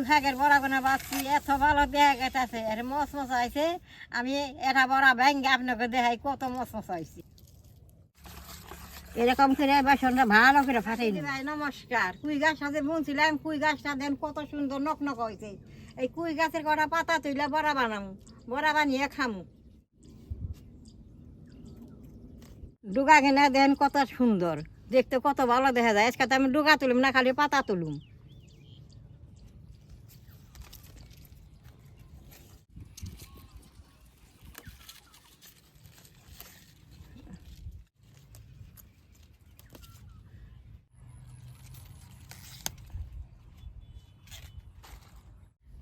শাকের বড়া কোনা বাচ্ছি এত ভালো দেখা গেছে এর মশ মশা হয়েছে। আমি এটা বড়া ভেঙ্গে আপনাকে দেখাই কত মশ মশা হয়েছে। এরকম করে বেসনটা ভালো করে ফাটাই ভাই। নমস্কার। কুই গাছ সাথে বুনছিলাম, কুই গাছটা দেন কত সুন্দর নকনক হয়েছে। এই কুই গাছের কটা পাতা তুইলে বড়া বানামু, বড়া বানিয়ে খামু। ডুগা কিনা দেন কত সুন্দর দেখতে, কত ভালো দেখা যায়। আজকে তো আমি ডুগা তুলুম না, খালি পাতা তুলুম।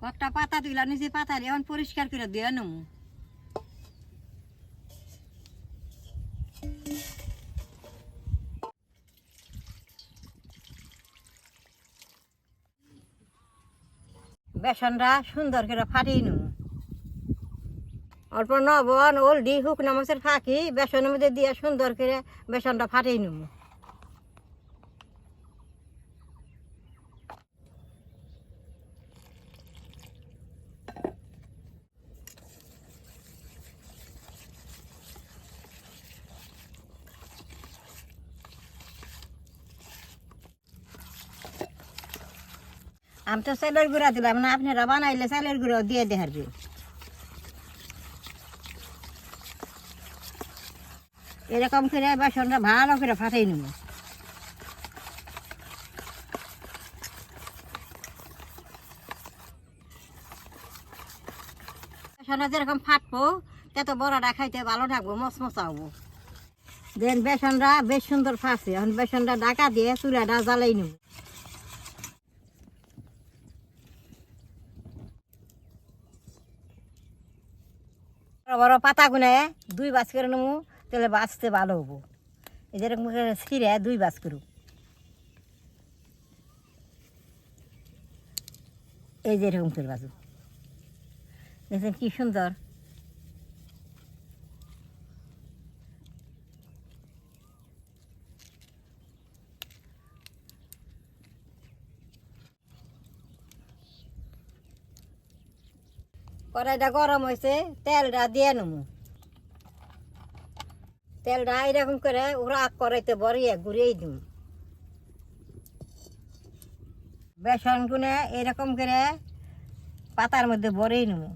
কতটা পাতা তুইলা নিচে পাতা এখন পরিষ্কার করে দিয়ে নেবো। বেসনটা সুন্দর করে ফাটিয়ে নেবো। অল্প লবণ হলদি শুকনো মরিচের ফাঁকি বেসনের মধ্যে দিয়ে সুন্দর করে বেসনটা ফাটিয়ে নেবো। আমি তো চালের গুঁড়া দিলাম না, আপনারা বানাইলে চালের গুঁড়ো দিয়ে দেখাবে। এরকম করে বেসনটা ভালো করে ফাটাই নেব। বেসনটা যেরকম ফাটবো তত বড়াটা খাইতে ভালো থাকবো, মচমচা হবো। দেন বেসনটা বেশ সুন্দর ফাটছে, এখন বেসনটা ঢাকা দিয়ে চুলাটা জ্বালাই নেব। বড় বড় পাতা গুনে 2 বাস করে নেবো, তাহলে বাঁচতে ভালো হবো। এই যেরকম ছিঁড়ে 2 বাস করু। এই যে এরকম করে বাজু, দেখছেন কি সুন্দর। কড়াইটা গরম হয়েছে, তেলটা দিয়ে নেবো। তেলটা এরকম করে ওরা কড়াইতে বড়িয়ে ঘুরিয়ে দিব। বেসন গুনে এরকম করে পাতার মধ্যে বড়িয়ে নেবো।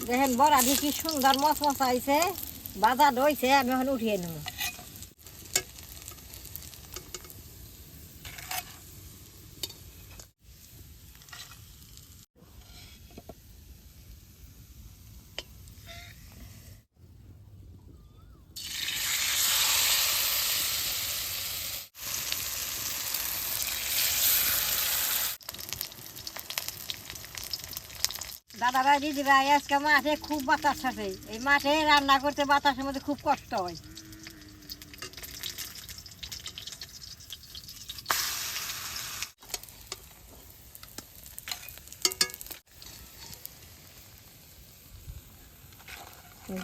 দেখেন বড়া দিয়ে কি সুন্দর মচমচা হয়েছে, বাজার হয়েছে। আমি এখন উঠিয়ে নেব। দাদা ভাই দিদি ভাই, আজকে মাঠে খুব বাতাস আছে। এই মাঠে রান্না করতে বাতাসের মধ্যে খুব কষ্ট হয়।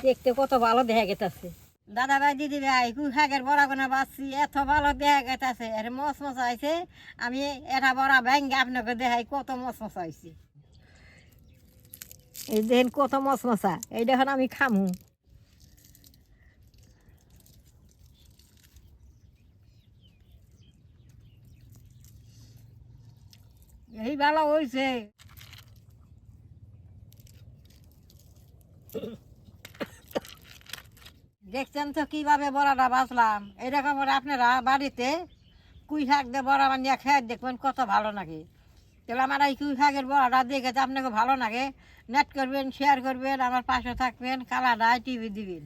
দেখতে কত ভালো দেখা গেছে। দাদা ভাই দিদি ভাই কুই শাকের বড়া কোনা বাঁচছি, এত ভালো দেখা গেছে, এর মশ মশা হয়েছে। আমি এটা বড়া ব্যাঙ্গে আপনাকে দেখাই কত মশ মশা হয়েছে। এই দেখেন কত মশ মশা, এই দেখেন আমি খামু। এই ভালো হয়েছে। দেখছেন তো কিভাবে বড়াটা বাঁচলাম। এরকম করে আপনারা বাড়িতে কুই শাক দিয়ে বড়া বানিয়ে খেয়ে দেখবেন কত ভালো লাগে। তাহলে আমার এই কুই শাকের বড়াটা দেখে আপনাকে ভালো লাগে, নেট করবেন, শেয়ার করবেন, আমার পাশে থাকবেন, কালাডায় টিভি দিবেন।